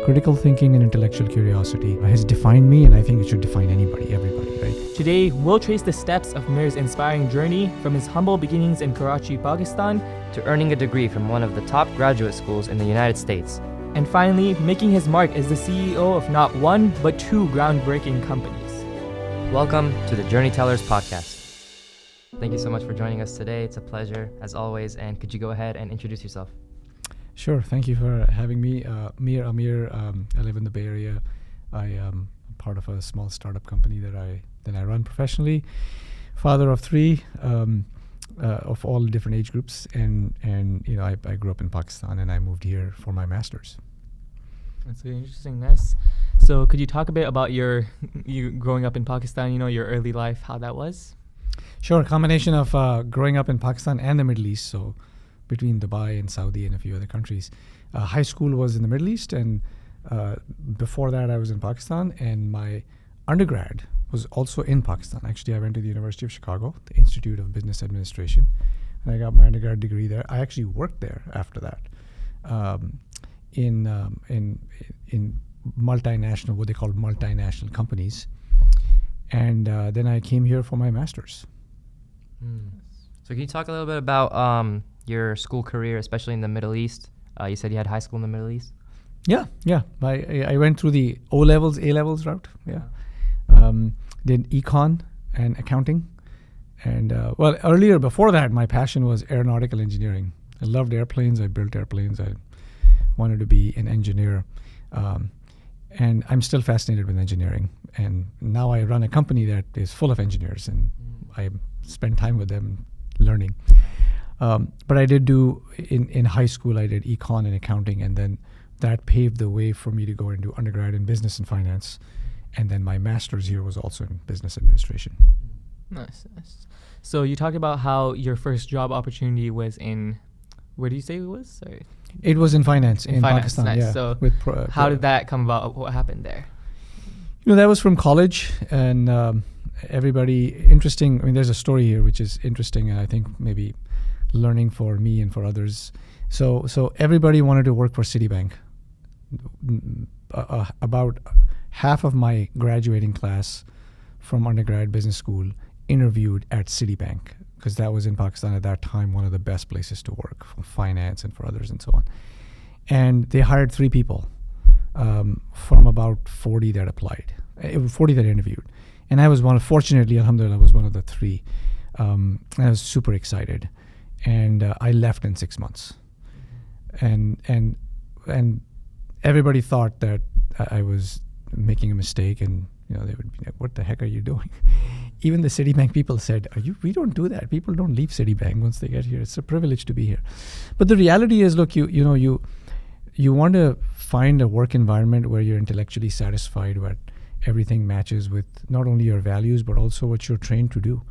Critical thinking and intellectual curiosity has defined me, and I think it should define everybody, right? Today, we'll trace the steps of Mir's inspiring journey from his humble beginnings in Karachi, Pakistan, to earning a degree from one of the top graduate schools in the United States. and finally, making his mark as the CEO of not one, but two groundbreaking companies. Welcome to the Journey Tellers podcast. Thank you so much for joining us today. It's a pleasure, as always. And could you go ahead and introduce yourself? Sure. Thank you for having me. Mir Aamir. I live in the Bay Area. I am part of a small startup company that I run professionally. Father of three, of all different age groups, and I grew up in Pakistan, and I moved here for my master's. That's really interesting. Nice. So could you talk a bit about you growing up in Pakistan, your early life, how that was? Sure. A combination of growing up in Pakistan and the Middle East, so between Dubai and Saudi and a few other countries. High school was in the Middle East, and before that I was in Pakistan, and my undergrad was also in Pakistan. Actually, I went to the University of Chicago, the Institute of Business Administration, and I got my undergrad degree there. I actually worked there after that in multinational, what they call multinational companies, and then I came here for my master's. So can you talk a little bit about your school career, especially in the Middle East? You said you had high school in the Middle East? Yeah. I went through the A-levels route, did econ and accounting. And earlier, before that, my passion was aeronautical engineering. I loved airplanes. I built airplanes. I wanted to be an engineer. And I'm still fascinated with engineering. And now I run a company that is full of engineers, and I spend time with them learning. But I did do, in high school, I did econ and accounting, and then that paved the way for me to go and do undergrad in business and finance. And then my master's here was also in business administration. Nice. So you talked about how your first job opportunity was in, where do you say it was? Sorry. It was in finance in Pakistan. Nice. Yeah. So how did that come about? What happened there? That was from college, and everybody interesting. I mean, there's a story here which is interesting, and I think maybe learning for me and for others. So everybody wanted to work for Citibank. About half of my graduating class from undergrad business school interviewed at Citibank, because that was in Pakistan at that time one of the best places to work for finance and for others and so on. And they hired 3 people from about 40 that applied, 40 that interviewed. And I was fortunately, alhamdulillah, I was one of the 3. And I was super excited. And I left in 6 months. And everybody thought that I was making a mistake, and they would be like, "What the heck are you doing?" Even the Citibank people said, "We don't do that. People don't leave Citibank once they get here. It's a privilege to be here." But the reality is, look, you want to find a work environment where you're intellectually satisfied, where everything matches with not only your values but also what you're trained to do.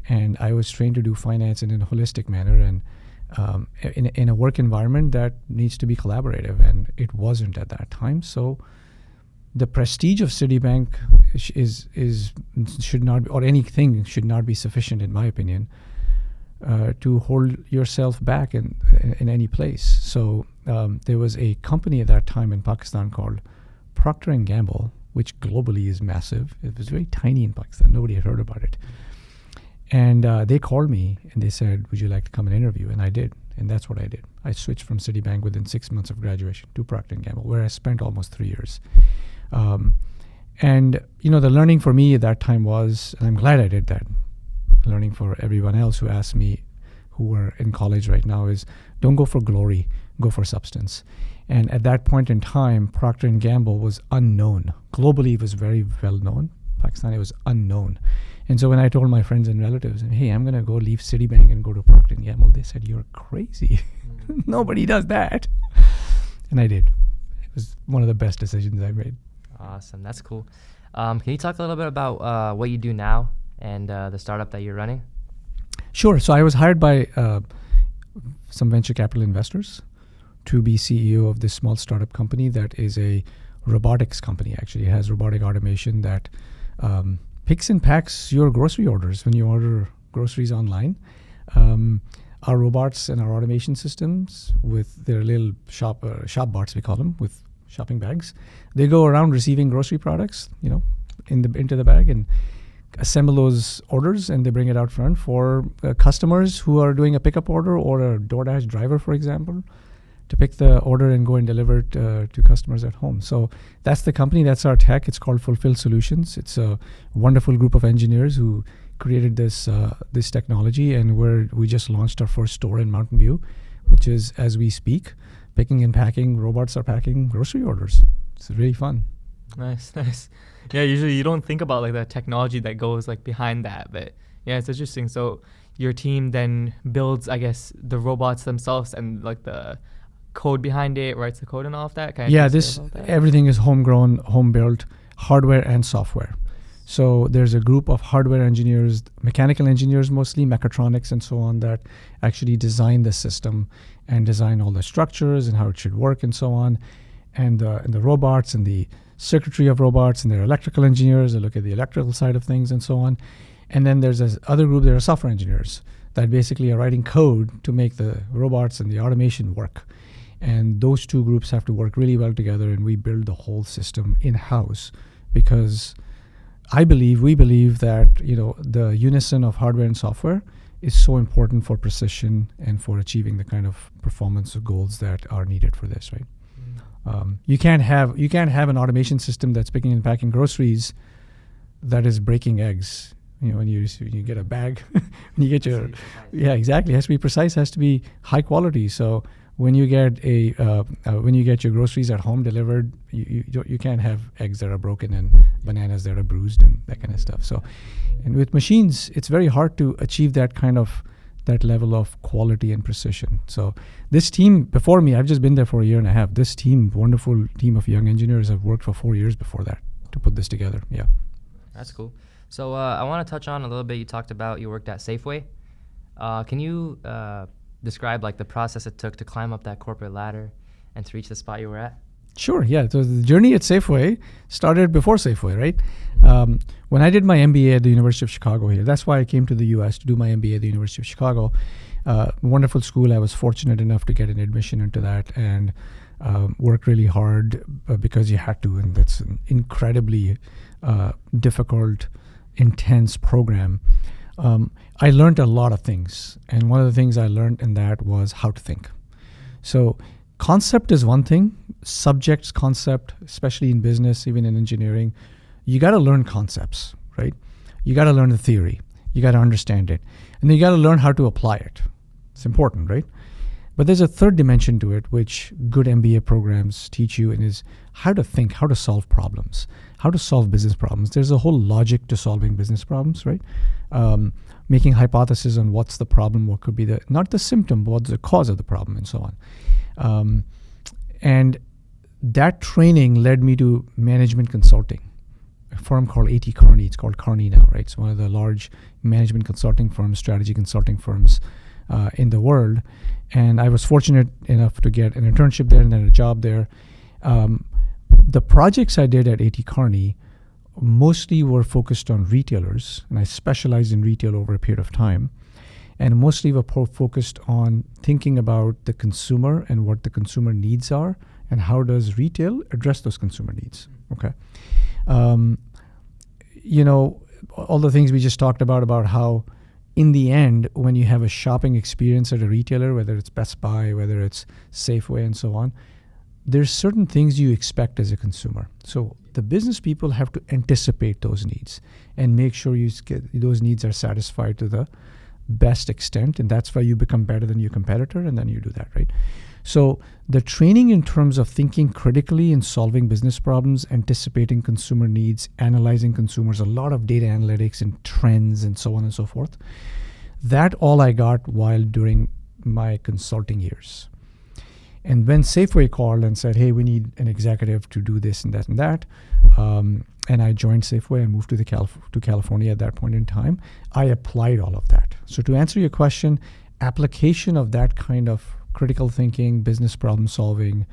And I was trained to do finance in a holistic manner, and in a work environment that needs to be collaborative, and it wasn't at that time. So the prestige of Citibank should not be, or anything should not be sufficient, in my opinion, to hold yourself back in any place. So there was a company at that time in Pakistan called Procter & Gamble, which globally is massive. It was very tiny in Pakistan. Nobody had heard about it. And they called me and they said, "Would you like to come and interview?" And I did. And that's what I did. I switched from Citibank within 6 months of graduation to Procter & Gamble, where I spent almost 3 years. And the learning for me at that time was, and I'm glad I did that, learning for everyone else who asked me, who are in college right now, is don't go for glory, go for substance. And at that point in time, Procter & Gamble was unknown. Globally, it was very well known. Pakistan, it was unknown. And so when I told my friends and relatives, "Hey, I'm going to go leave Citibank and go to Procter & Gamble," they said, "You're crazy. Nobody does that." And I did. It was one of the best decisions I made. Awesome. That's cool. Can you talk a little bit about what you do now and the startup that you're running? Sure. So I was hired by some venture capital investors to be CEO of this small startup company that is a robotics company. Actually, it has robotic automation that picks and packs your grocery orders when you order groceries online. Our robots and our automation systems with their little shop bots, we call them, with shopping bags. They go around receiving grocery products, into the bag and assemble those orders, and they bring it out front for customers who are doing a pickup order or a DoorDash driver, for example, to pick the order and go and deliver it to customers at home. So that's the company, that's our tech. It's called Fulfill Solutions. It's a wonderful group of engineers who created this technology, and we just launched our first store in Mountain View, which is, as we speak, picking and packing. Robots are packing grocery orders. It's really fun. Nice. Yeah, usually you don't think about like the technology that goes like behind that, but yeah, it's interesting. So your team then builds, I guess, the robots themselves and like the code behind it, writes the code and all of that. Everything is homegrown, home built, hardware and software. So there's a group of hardware engineers, mechanical engineers mostly, mechatronics and so on, that actually design the system and design all the structures and how it should work and so on. And the robots and the circuitry of robots, and there are electrical engineers that look at the electrical side of things and so on. And then there's this other group, there are software engineers that basically are writing code to make the robots and the automation work. And those two groups have to work really well together, and we build the whole system in-house because we believe that the unison of hardware and software is so important for precision and for achieving the kind of performance goals that are needed for this, right? You can't have an automation system that's picking and packing groceries that is breaking eggs. When you get a bag, when you get exactly. It has to be precise. Has to be high quality. So when you get your groceries at home delivered, you can't have eggs that are broken and bananas that are bruised and that kind of stuff. So, and with machines, it's very hard to achieve that level of quality and precision. So this team before me, I've just been there for a year and a half. This team, wonderful team of young engineers, have worked for 4 years before that to put this together. Yeah. That's cool. So I want to touch on a little bit. You talked about you worked at Safeway. Can you describe like the process it took to climb up that corporate ladder and to reach the spot you were at? Sure, yeah. So the journey at Safeway started before Safeway, right? When I did my MBA at the University of Chicago here, that's why I came to the U.S. to do my MBA at the University of Chicago. Wonderful school. I was fortunate enough to get an admission into that and worked really hard because you had to, and that's an incredibly difficult, intense program. I learned a lot of things, and one of the things I learned in that was how to think. So concept is one thing, subjects, concept, especially in business, even in engineering, you got to learn concepts, right? You got to learn the theory. You got to understand it. And then you got to learn how to apply it. It's important, right? But there's a third dimension to it, which good MBA programs teach you, and is how to think, how to solve problems, how to solve business problems. There's a whole logic to solving business problems, right? Making hypotheses on what's the problem, what could be not the symptom, but what's the cause of the problem, and so on. And that training led me to management consulting, a firm called A.T. Kearney. It's called Kearney now, right? It's one of the large management consulting firms, strategy consulting firms in the world. And I was fortunate enough to get an internship there and then a job there. The projects I did at A.T. Kearney mostly were focused on retailers, and I specialized in retail over a period of time. And mostly were focused on thinking about the consumer and what the consumer needs are, and how does retail address those consumer needs. Okay. All the things we just talked about how in the end, when you have a shopping experience at a retailer, whether it's Best Buy, whether it's Safeway and so on, there's certain things you expect as a consumer. So the business people have to anticipate those needs and make sure those needs are satisfied to the best extent, and that's why you become better than your competitor, and then you do that, right? So the training in terms of thinking critically and solving business problems, anticipating consumer needs, analyzing consumers, a lot of data analytics and trends and so on and so forth, that all I got while during my consulting years. And when Safeway called and said, hey, we need an executive to do this and that and that, and I joined Safeway and moved to California at that point in time, I applied all of that. So to answer your question, application of that kind of critical thinking, business problem solving,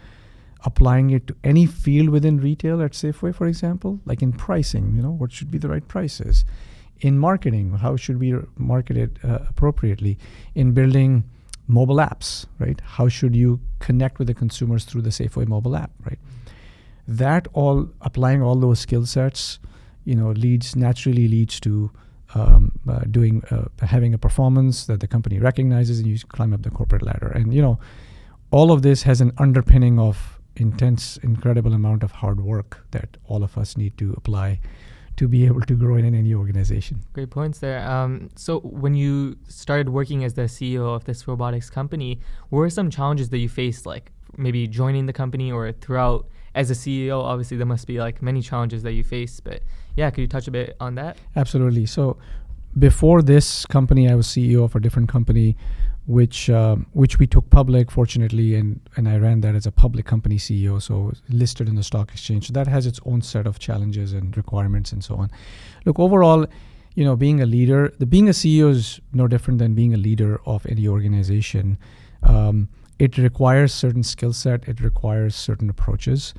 applying it to any field within retail at Safeway, for example, like in pricing, what should be the right prices? In marketing, how should we market it appropriately? In building mobile apps, right? How should you connect with the consumers through the Safeway mobile app, right? that applying all those skill sets, naturally leads to having a performance that the company recognizes, and you climb up the corporate ladder. And all of this has an underpinning of incredible amount of hard work that all of us need to apply to be able to grow in any organization. Great points there. So when you started working as the CEO of this robotics company, what were some challenges that you faced, like maybe joining the company or throughout as a CEO? Obviously, there must be like many challenges that you face, but yeah, could you touch a bit on that? Absolutely. So before this company, I was CEO of a different company, which we took public, fortunately, and I ran that as a public company CEO, so listed in the stock exchange. So that has its own set of challenges and requirements and so on. Look, overall, being a leader, being a CEO is no different than being a leader of any organization. It requires certain skill set, it requires certain approaches,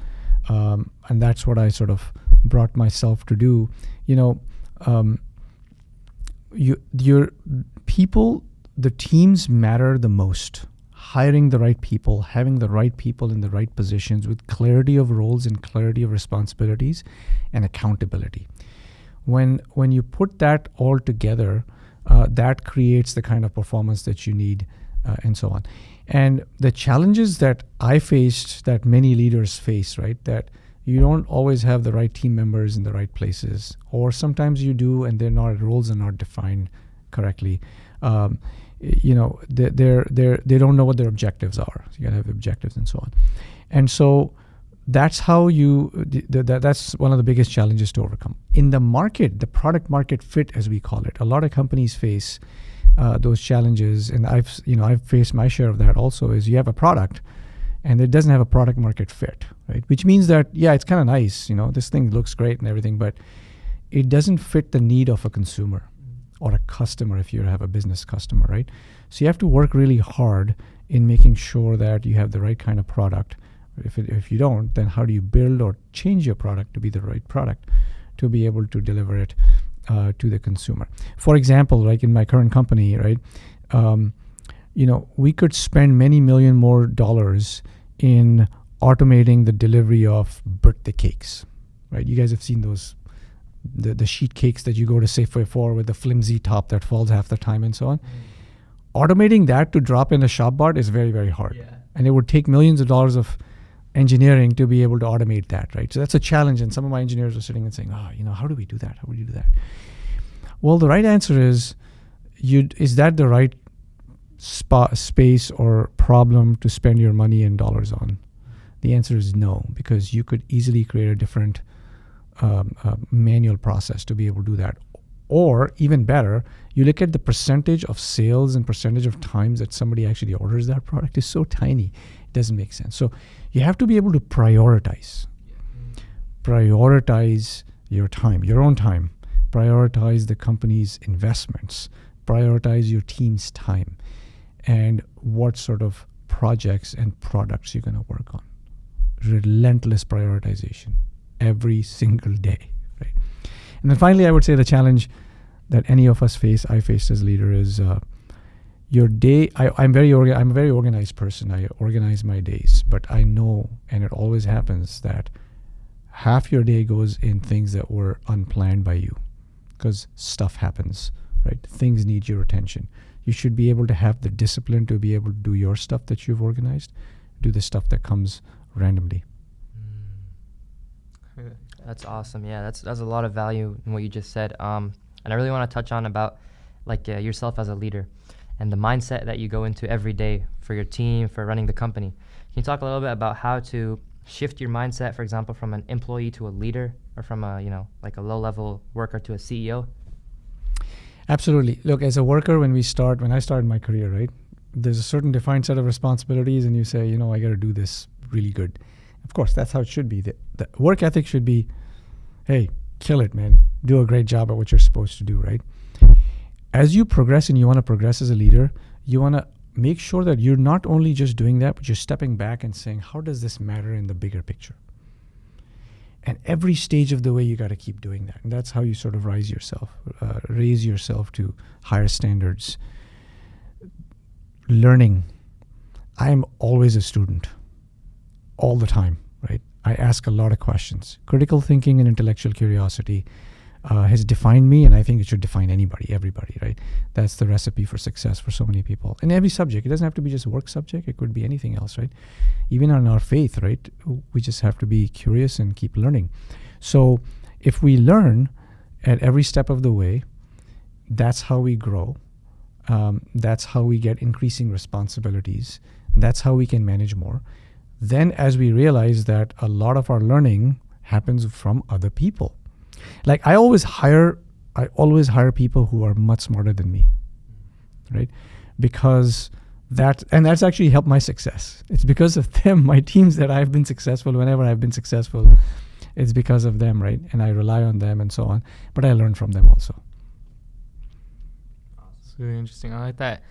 and that's what I sort of brought myself to do. Your people, the teams matter the most. Hiring the right people, having the right people in the right positions with clarity of roles and clarity of responsibilities and accountability. When you put that all together, that creates the kind of performance that you need, and so on. And the challenges that I faced, that many leaders face, right, that you don't always have the right team members in the right places, or sometimes you do and roles are not defined correctly. They don't know what their objectives are. So you gotta have objectives and so on. And so that's how that's one of the biggest challenges to overcome. In the market, the product market fit, as we call it, a lot of companies face those challenges, and I've faced my share of that also. Is you have a product and it doesn't have a product market fit, right? Which means that, yeah, it's kind of nice, this thing looks great and everything, but it doesn't fit the need of a consumer or a customer if you have a business customer, right? So you have to work really hard in making sure that you have the right kind of product. If you don't, then how do you build or change your product to be the right product to be able to deliver it to the consumer? For example, like in my current company, right, we could spend many million more dollars in automating the delivery of birthday cakes, right? You guys have seen those, the sheet cakes that you go to Safeway for with the flimsy top that falls half the time and so on. Automating that to drop in a shop bar is very, very hard. Yeah. And it would take millions of dollars of engineering to be able to automate that, right? So that's a challenge. And some of my engineers are sitting and saying, how do we do that? How would you do that? Well, the right answer is that the right space or problem to spend your money and dollars on? The answer is no, because you could easily create a different manual process to be able to do that. Or even better, you look at the percentage of sales and percentage of times that somebody actually orders that product is so tiny, it doesn't make sense. So you have to be able to prioritize. Prioritize your time, your own time. Prioritize the company's investments. Prioritize your team's time. And what sort of projects and products you're going to work on. Relentless prioritization every single day, right? And then finally, I would say the challenge that any of us I faced as leader is your day. I'm a very organized person. I organize my days, but I know, and it always happens, that half your day goes in things that were unplanned by you, because stuff happens, right? Things need your attention. You should be able to have the discipline to be able to do your stuff that you've organized, do the stuff that comes randomly. That's awesome. Yeah, that's a lot of value in what you just said. And I really want to touch on about yourself as a leader and the mindset that you go into every day for your team, for running the company. Can you talk a little bit about how to shift your mindset, for example, from an employee to a leader, or from a low-level worker to a CEO? Absolutely. Look, as a worker, when I started my career, right, there's a certain defined set of responsibilities, and you say, I got to do this really good. Of course, that's how it should be. The work ethic should be, hey, kill it, man. Do a great job at what you're supposed to do, right? As you progress and you want to progress as a leader, you want to make sure that you're not only just doing that, but you're stepping back and saying, how does this matter in the bigger picture? And every stage of the way, you got to keep doing that. And that's how you sort of raise yourself to higher standards. Learning. I am always a student, all the time, right? I ask a lot of questions. Critical thinking and intellectual curiosity has defined me, and I think it should define everybody, right? That's the recipe for success for so many people. In every subject, it doesn't have to be just a work subject. It could be anything else, right? Even on our faith, right? We just have to be curious and keep learning. So if we learn at every step of the way, that's how we grow. That's how we get increasing responsibilities. That's how we can manage more. Then as we realize that a lot of our learning happens from other people. Like I always hire people who are much smarter than me, right? Because that's actually helped my success. It's because of them, my teams, that I've been successful. Whenever I've been successful, it's because of them, right? And I rely on them and so on. But I learn from them also. It's really interesting. I like that.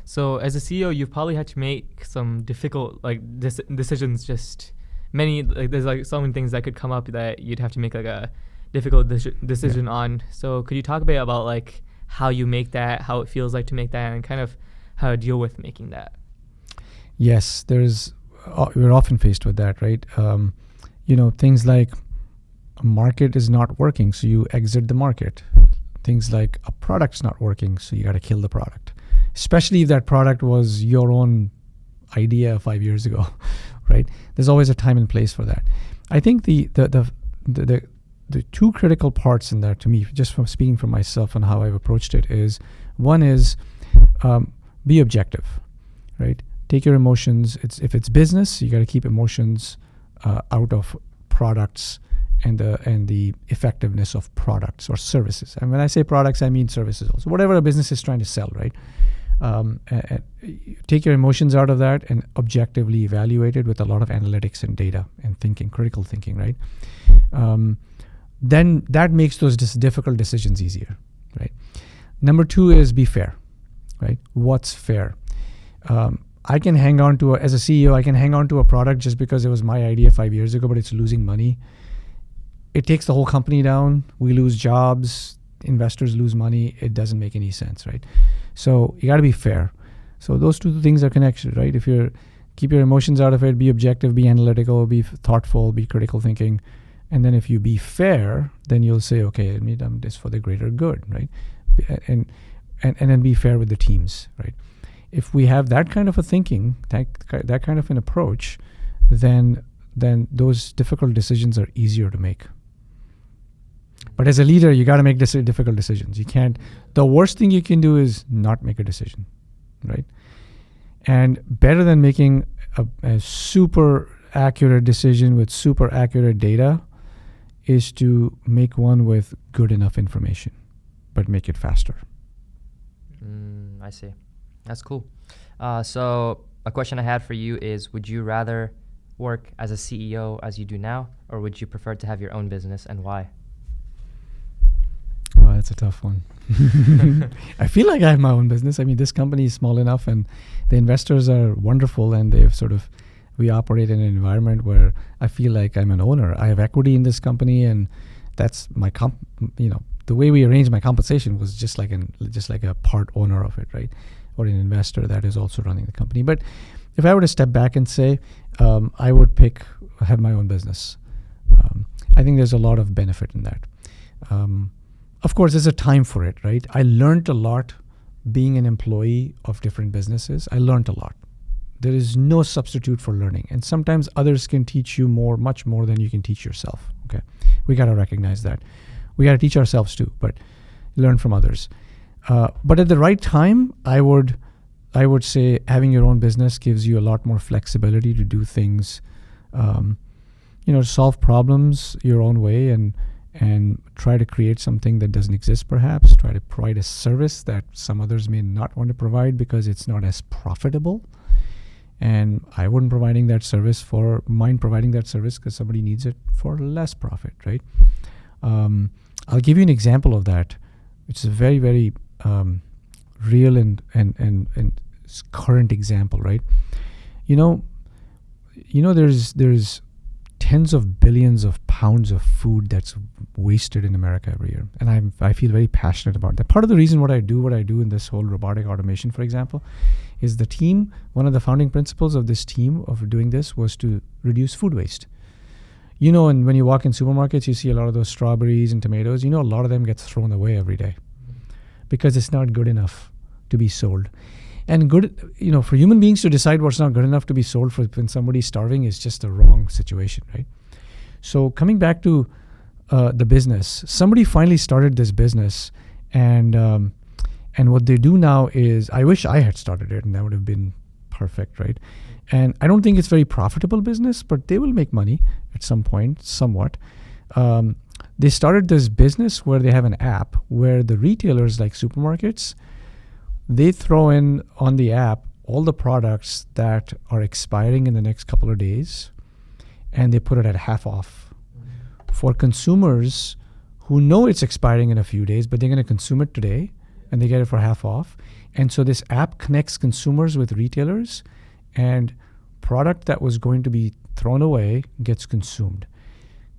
So as a CEO, you've probably had to make some difficult decisions. Just many there's so many things that could come up that you'd have to make a difficult decision on. So could you talk a bit about how you make that, how it feels like to make that, and kind of how to deal with making that? Yes, we're often faced with that, right? Things like a market is not working, so you exit the market. Things like a product's not working, so you got to kill the product. Especially if that product was your own idea 5 years ago, right? There's always a time and place for that. I think the two critical parts in that, to me, just from speaking for myself and how I've approached it, is one is be objective, right? Take your emotions. If it's business, you got to keep emotions out of products and the effectiveness of products or services. And when I say products, I mean services also. Whatever a business is trying to sell, right? Take your emotions out of that and objectively evaluate it with a lot of analytics and data and critical thinking, right? Then that makes those difficult decisions easier, right? Number two is be fair, right? What's fair? I can hang on to, as a CEO, I can hang on to a product just because it was my idea 5 years ago, but it's losing money. It takes the whole company down. We lose jobs. Investors lose money. It doesn't make any sense, right? So you got to be fair. So those two things are connected, right? If keep your emotions out of it, be objective, be analytical, be thoughtful, be critical thinking. And then if you be fair, then you'll say, okay, let me do this for the greater good, right? And then be fair with the teams, right? If we have that kind of a thinking, that kind of an approach, then those difficult decisions are easier to make. But as a leader, you got to make difficult decisions. You can't. The worst thing you can do is not make a decision, right? And better than making a super accurate decision with super accurate data is to make one with good enough information, but make it faster. I see. That's cool. So a question I had for you is, would you rather work as a CEO as you do now, or would you prefer to have your own business, and why? Oh, that's a tough one. I feel like I have my own business. I mean, this company is small enough and the investors are wonderful, and we operate in an environment where I feel like I'm an owner. I have equity in this company, and that's my the way we arranged my compensation was just like a part owner of it, right? Or an investor that is also running the company. But if I were to step back and say, I would have my own business. I think there's a lot of benefit in that. Of course, there's a time for it, right? I learned a lot being an employee of different businesses. I learned a lot. There is no substitute for learning. And sometimes others can teach you much more than you can teach yourself, okay? We got to recognize that. We got to teach ourselves too, but learn from others. But at the right time, I would say having your own business gives you a lot more flexibility to do things, solve problems your own way and try to create something that doesn't exist perhaps, try to provide a service that some others may not want to provide because it's not as profitable. And I wouldn't mind providing that service because somebody needs it for less profit, right? I'll give you an example of that, which is a very, very real and current example, right? There's tens of billions of pounds of food that's wasted in America every year. And I feel very passionate about that. Part of the reason what I do in this whole robotic automation, for example, is the team, one of the founding principles of this team of doing this was to reduce food waste. And when you walk in supermarkets, you see a lot of those strawberries and tomatoes. A lot of them gets thrown away every day because it's not good enough to be sold. And for human beings to decide what's not good enough to be sold for when somebody's starving is just a wrong situation, right? So coming back to the business, somebody finally started this business, and what they do now is, I wish I had started it, and that would have been perfect, right? And I don't think it's very profitable business, but they will make money at some point, somewhat. They started this business where they have an app where the retailers like supermarkets, they throw in on the app all the products that are expiring in the next couple of days, and they put it at half off. For consumers who know it's expiring in a few days, but they're going to consume it today, and they get it for half off. And so this app connects consumers with retailers, and product that was going to be thrown away gets consumed.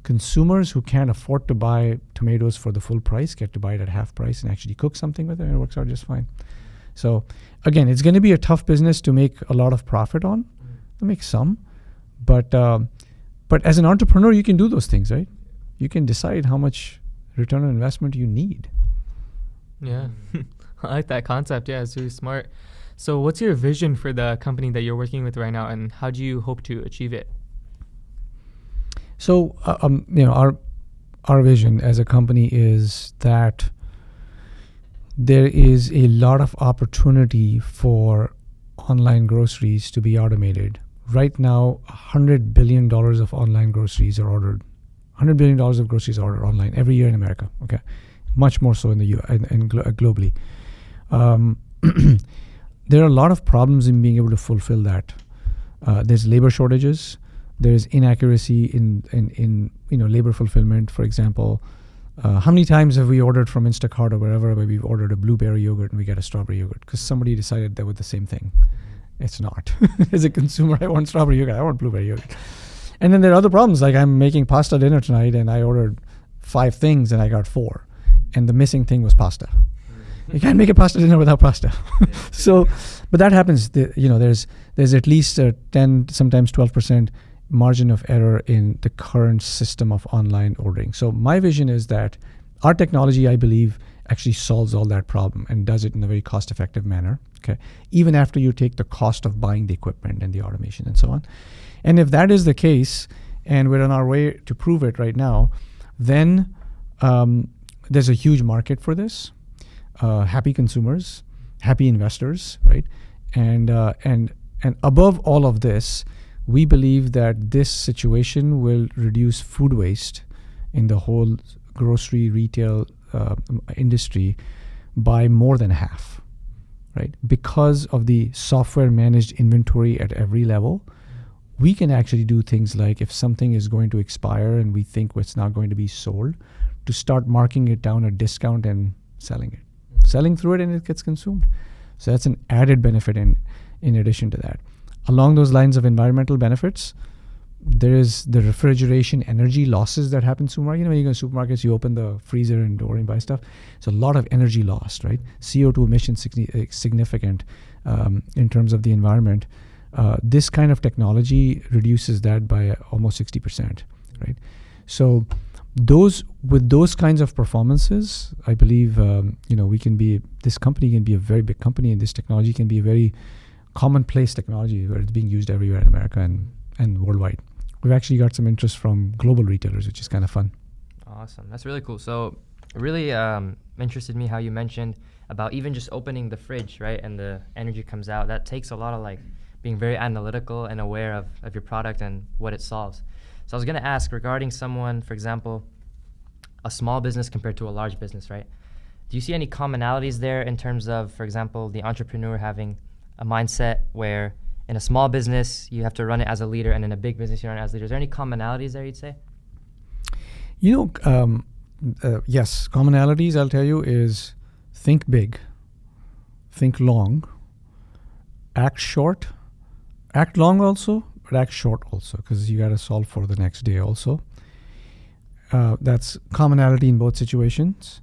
Consumers who can't afford to buy tomatoes for the full price get to buy it at half price and actually cook something with it, and it works out just fine. So again, it's going to be a tough business to make a lot of profit on. To make some, but as an entrepreneur, you can do those things, right? You can decide how much return on investment you need. Yeah, I like that concept. Yeah, it's really smart. So what's your vision for the company that you're working with right now, and how do you hope to achieve it? So, our vision as a company is that there is a lot of opportunity for online groceries to be automated. Right now, $100 billion of online groceries are ordered. $100 billion of groceries are ordered online every year in America. Okay, much more so in the globally. There are a lot of problems in being able to fulfill that. There's labor shortages. There's inaccuracy in labor fulfillment. For example, how many times have we ordered from Instacart or wherever where we've ordered a blueberry yogurt and we get a strawberry yogurt because somebody decided they were the same thing? It's not. As a consumer, I want strawberry yogurt. I want blueberry yogurt. And then there are other problems, like I'm making pasta dinner tonight and I ordered 5 things and I got 4, and the missing thing was pasta. You can't make a pasta dinner without pasta. So, but that happens. There's at least a 10, sometimes 12% margin of error in the current system of online ordering. So my vision is that our technology, I believe, actually solves all that problem and does it in a very cost-effective manner. Okay, even after you take the cost of buying the equipment and the automation and so on. And if that is the case, and we're on our way to prove it right now, then there's a huge market for this. Happy consumers, happy investors, right? And above all of this, we believe that this situation will reduce food waste in the whole grocery retail industry by more than half, right? Because of the software managed inventory at every level, we can actually do things like if something is going to expire and we think it's not going to be sold, to start marking it down at discount and selling it. Selling through it and it gets consumed. So that's an added benefit in addition to that. Along those lines of environmental benefits, there is the refrigeration energy losses that happen in supermarkets. When you go to supermarkets, you open the freezer and door and buy stuff. So a lot of energy lost, right? CO2 emissions significant in terms of the environment. This kind of technology reduces that by almost 60%, right? So with those kinds of performances, I believe this company can be a very big company, and this technology can be a very commonplace technology where it's being used everywhere in America and worldwide. We've actually got some interest from global retailers, which is kind of fun. Awesome. That's really cool. So it really interested me how you mentioned about even just opening the fridge, right? And the energy comes out. That takes a lot of being very analytical and aware of your product and what it solves. So I was going to ask regarding someone, for example, a small business compared to a large business, right? Do you see any commonalities there in terms of, for example, the entrepreneur having a mindset where in a small business you have to run it as a leader and in a big business you run it as a leader? Is there any commonalities there, you'd say? Yes, commonalities, I'll tell you, is think big, think long, act short, act long also, but act short also, because you got to solve for the next day also. That's commonality in both situations.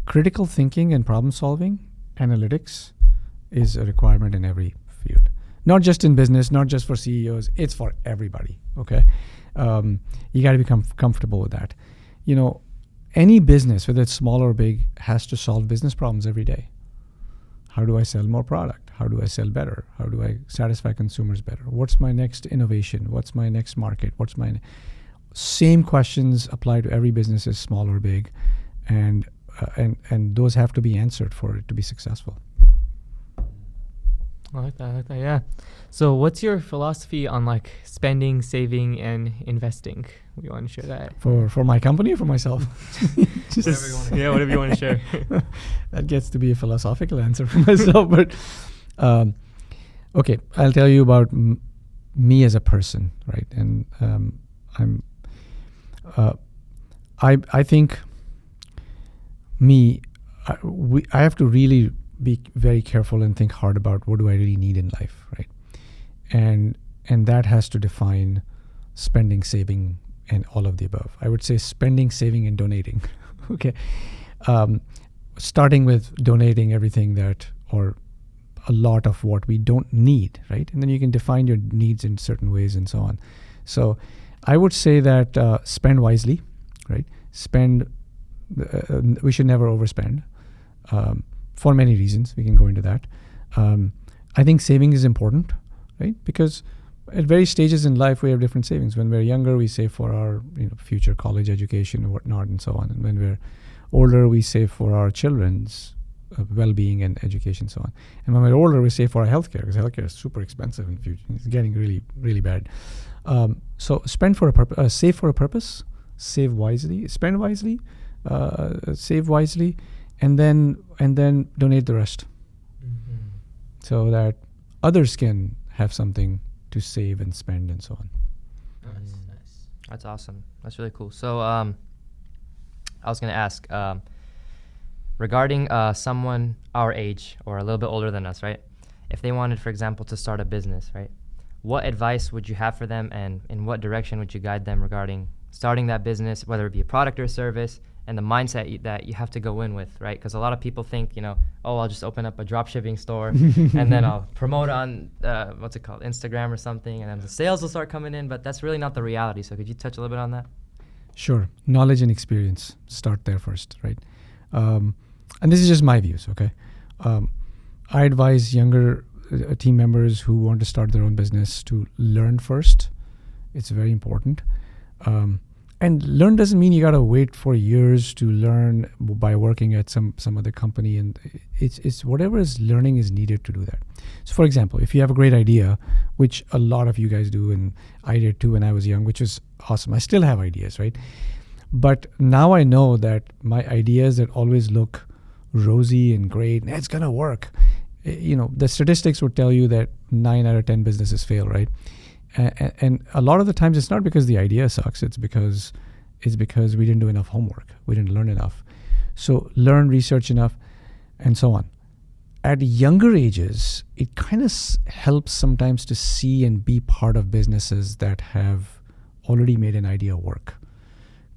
Critical thinking and problem solving, analytics, is a requirement in every field. Not just in business, not just for CEOs, it's for everybody, okay? You got to become comfortable with that. You know, any business, whether it's small or big, has to solve business problems every day. How do I sell more product? How do I sell better? How do I satisfy consumers better? What's my next innovation? What's my next market? Same questions apply to every business, is small or big, and those have to be answered for it to be successful. I like that, yeah. So what's your philosophy on like spending, saving, and investing? You want to share that? For my company or for myself? Whatever you want to share. That gets to be a philosophical answer for myself, but okay, I'll tell you about me as a person, right? And I think I have to really be very careful and think hard about what do I really need in life, right? And that has to define spending, saving, and all of the above. I would say spending, saving, and donating. Okay, starting with donating everything or a lot of what we don't need, right? And then you can define your needs in certain ways and so on. So I would say that spend wisely, right? We should never overspend. For many reasons. We can go into that. I think saving is important, right? Because at various stages in life, we have different savings. When we're younger, we save for our future college education and whatnot and so on. And when we're older, we save for our children's well-being and education and so on. And when we're older, we save for our healthcare, because healthcare is super expensive in the future. It's getting really, really bad. So spend for a purpose, save for a purpose, save wisely, spend wisely, save wisely, and then donate the rest, so that others can have something to save and spend and so on. Nice. That's awesome. That's really cool. So I was going to ask, regarding someone our age or a little bit older than us, right? If they wanted, for example, to start a business, right? What advice would you have for them, and in what direction would you guide them regarding starting that business, whether it be a product or service, and the mindset that you have to go in with, right? Because a lot of people think, I'll just open up a drop shipping store and then I'll promote on, Instagram or something, and then the sales will start coming in, but that's really not the reality. So could you touch a little bit on that? Sure. Knowledge and experience. Start there first, right? And this is just my views, okay? I advise younger team members who want to start their own business to learn first. It's very important. And learn doesn't mean you got to wait for years to learn by working at some other company. And it's whatever learning is needed to do that. So, for example, if you have a great idea, which a lot of you guys do, and I did too when I was young, which was awesome. I still have ideas, right? But now I know that my ideas that always look rosy and great, and it's going to work. The statistics would tell you that 9 out of 10 businesses fail, right? And a lot of the times it's not because the idea sucks. It's because we didn't do enough homework. We didn't learn enough. So learn, research enough, and so on. At younger ages, it kind of helps sometimes to see and be part of businesses that have already made an idea work.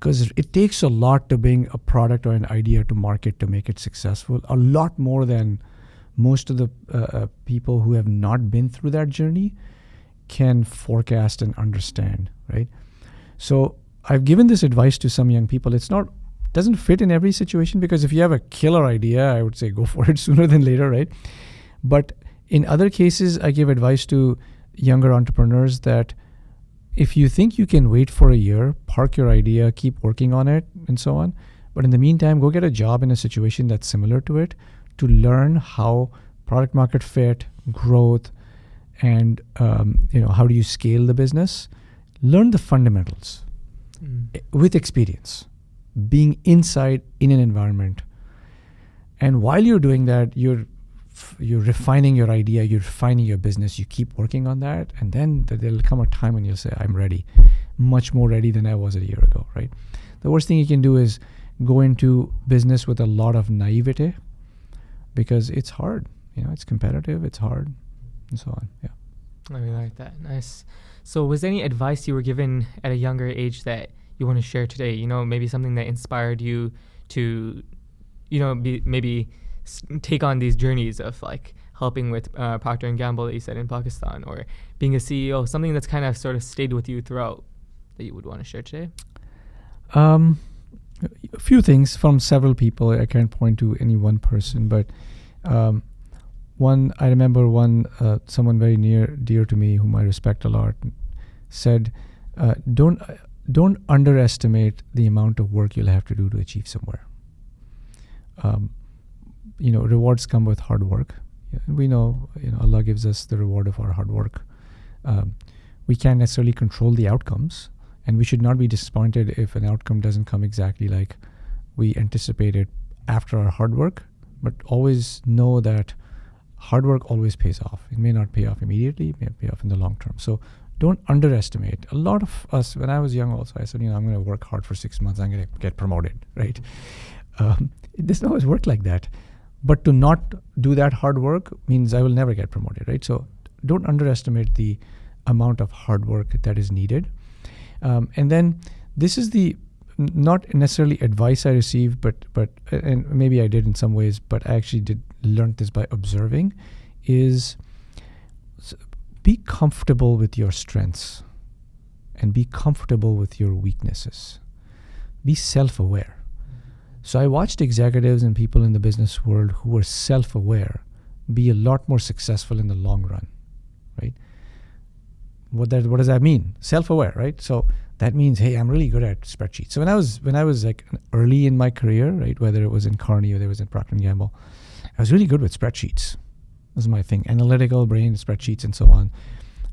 Because it takes a lot to bring a product or an idea to market to make it successful. A lot more than most of the people who have not been through that journey can forecast and understand, right? So I've given this advice to some young people. Doesn't fit in every situation, because if you have a killer idea, I would say go for it sooner than later, right? But in other cases, I give advice to younger entrepreneurs that if you think you can wait for a year, park your idea, keep working on it, and so on. But in the meantime, go get a job in a situation that's similar to it to learn how product market fit, growth, and how do you scale the business. Learn the fundamentals with experience, being inside in an environment. And while you're doing that, you're refining your idea, you're refining your business, you keep working on that, and then there'll come a time when you'll say, I'm ready, much more ready than I was a year ago, right? The worst thing you can do is go into business with a lot of naivete, because it's hard. It's competitive, it's hard, and so on. Yeah. I really like that. Nice. So was there any advice you were given at a younger age that you want to share today? Maybe something that inspired you to, take on these journeys of like helping with Procter & Gamble that you said in Pakistan, or being a CEO, something that's kind of sort of stayed with you throughout. that you would want to share today? A few things from several people. I can't point to any one person, but I remember someone very dear to me, whom I respect a lot, said, don't underestimate the amount of work you'll have to do to achieve somewhere. Rewards come with hard work. We know, Allah gives us the reward of our hard work. We can't necessarily control the outcomes, and we should not be disappointed if an outcome doesn't come exactly like we anticipated after our hard work, but always know that hard work always pays off. It may not pay off immediately, it may pay off in the long term. So don't underestimate. A lot of us, when I was young also, I said, I'm going to work hard for 6 months, I'm going to get promoted, right? It doesn't always work like that. But to not do that hard work means I will never get promoted, right? So don't underestimate the amount of hard work that is needed. And then this is not necessarily advice I received, but and maybe I did in some ways, but I actually learned this by observing, is be comfortable with your strengths and be comfortable with your weaknesses. Be self-aware. So I watched executives and people in the business world who were self-aware be a lot more successful in the long run, right? What does that mean? Self-aware, right? So that means, hey, I'm really good at spreadsheets. So when I was like early in my career, right, whether it was in Kearney or it was in Procter & Gamble, I was really good with spreadsheets. That was my thing. Analytical brain, spreadsheets, and so on.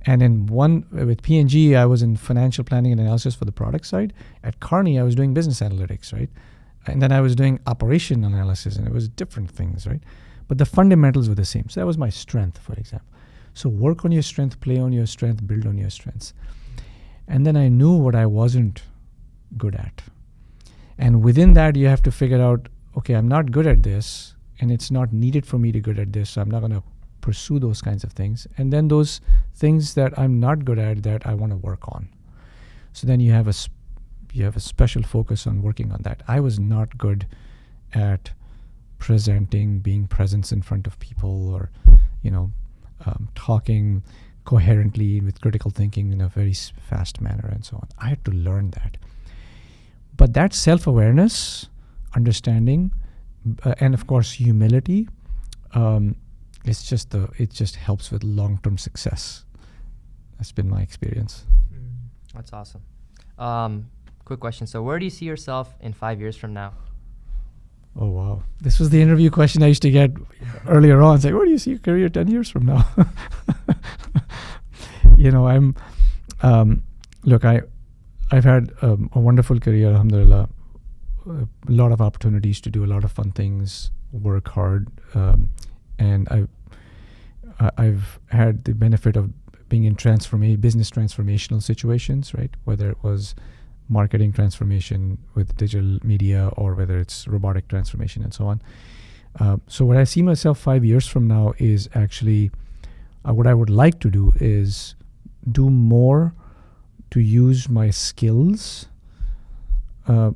And with P&G, I was in financial planning and analysis for the product side. At Kearney, I was doing business analytics, right? And then I was doing operation analysis, and it was different things, right? But the fundamentals were the same. So that was my strength, for example. So work on your strength, play on your strength, build on your strengths. And then I knew what I wasn't good at. And within that, you have to figure out, okay, I'm not good at this, and it's not needed for me to be good at this, so I'm not going to pursue those kinds of things. And then those things that I'm not good at that I want to work on. So then you have a special focus on working on that. I was not good at presenting, being present in front of people, or, talking coherently with critical thinking in a very fast manner and so on. I had to learn that. But that self-awareness, understanding, and of course humility, it just helps with long-term success. That's been my experience. That's awesome. Quick question. So where do you see yourself in 5 years from now? Oh, wow. This was the interview question I used to get earlier on. It's like, where do you see your career 10 years from now? I've had a wonderful career, alhamdulillah. A lot of opportunities to do a lot of fun things, work hard. And I've had the benefit of being in business transformational situations, right? Whether it was marketing transformation with digital media, or whether it's robotic transformation and so on. So what I see myself 5 years from now is actually, what I would like to do is do more to use my skills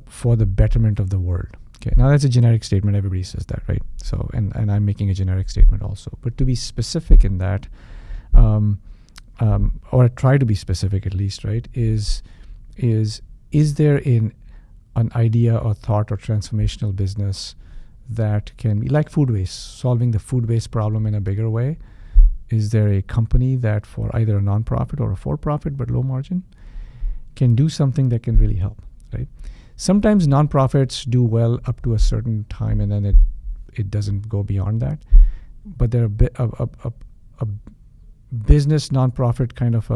for the betterment of the world. Okay, now that's a generic statement. Everybody says that, right? So, and I'm making a generic statement also. But to be specific in that, or try to be specific at least, right, is there an idea or thought or transformational business that can be like food waste, solving the food waste problem in a bigger way? Is there a company that, for either a non-profit or a for-profit but low margin, can do something that can really help, right? Sometimes non-profits do well up to a certain time, and then it doesn't go beyond that. But there a business non-profit kind of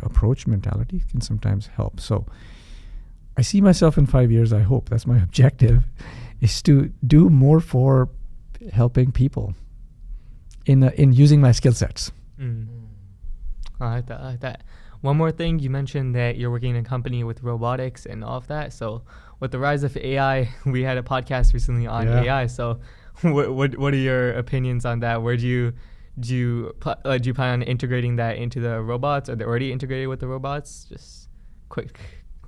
approach mentality can sometimes help. So I see myself in 5 years, I hope, that's my objective, is to do more for helping people in using my skill sets. I like that. One more thing, you mentioned that you're working in a company with robotics and all of that. So with the rise of AI, we had a podcast recently on AI. So what are your opinions on that? Where do you plan on integrating that into the robots? Are they already integrated with the robots? Just quick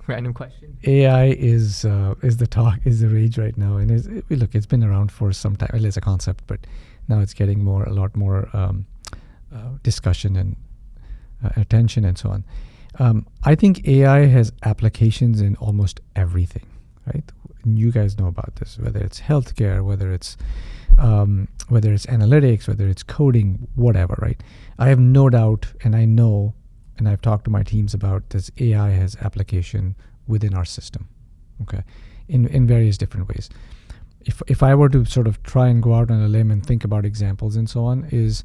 random question. AI is the rage right now, and it's been around for some time. Well, it's a concept, but now it's getting a lot more discussion and attention and so on. I think AI has applications in almost everything, right? You guys know about this, whether it's healthcare, whether it's analytics, whether it's coding, whatever, right? I have no doubt, and I know, and I've talked to my teams about this, AI has application within our system, okay, in various different ways. If I were to sort of try and go out on a limb and think about examples and so on, is,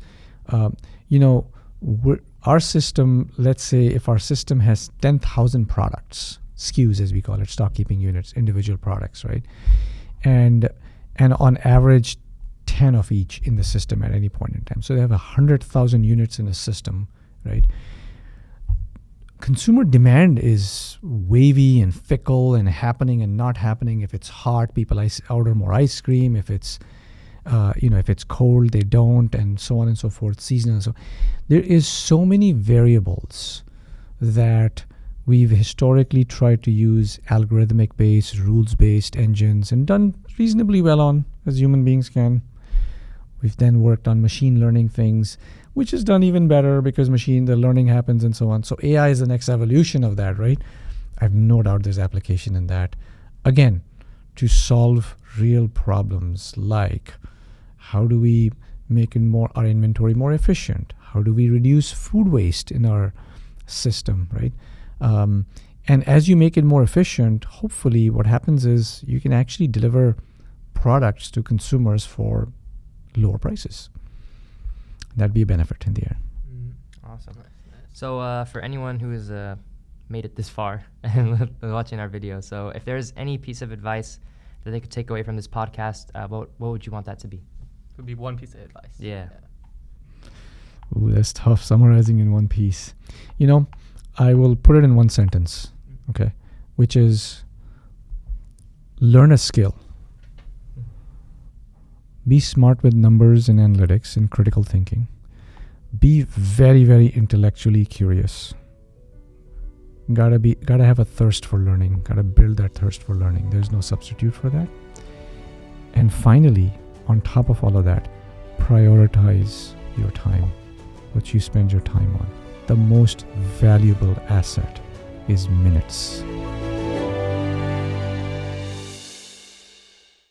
our system, let's say if our system has 10,000 products, SKUs as we call it, stock keeping units, individual products, right? And on average, 10 of each in the system at any point in time. So they have 100,000 units in a system, right? Consumer demand is wavy and fickle and happening and not happening. If it's hot, people order more ice cream. If it's if it's cold, they don't, and so on and so forth, seasonal. So there is so many variables that we've historically tried to use algorithmic-based, rules-based engines and done reasonably well on, as human beings can. We've then worked on machine learning things, which is done even better because the learning happens and so on. So AI is the next evolution of that, right? I have no doubt there's application in that. Again, to solve real problems like how do we make our inventory more efficient? How do we reduce food waste in our system, right? And as you make it more efficient, hopefully what happens is you can actually deliver products to consumers for lower prices. That'd be a benefit in the end. Awesome. So for anyone who has made it this far and watching our video, so if there's any piece of advice that they could take away from this podcast, what would you want that to be? It would be one piece of advice. Yeah. Ooh, that's tough, summarizing in one piece. I will put it in one sentence, okay, which is learn a skill. Be smart with numbers and analytics and critical thinking. Be very, very intellectually curious. Gotta have a thirst for learning. Gotta build that thirst for learning. There's no substitute for that. And finally, on top of all of that, prioritize your time, what you spend your time on. The most valuable asset is minutes.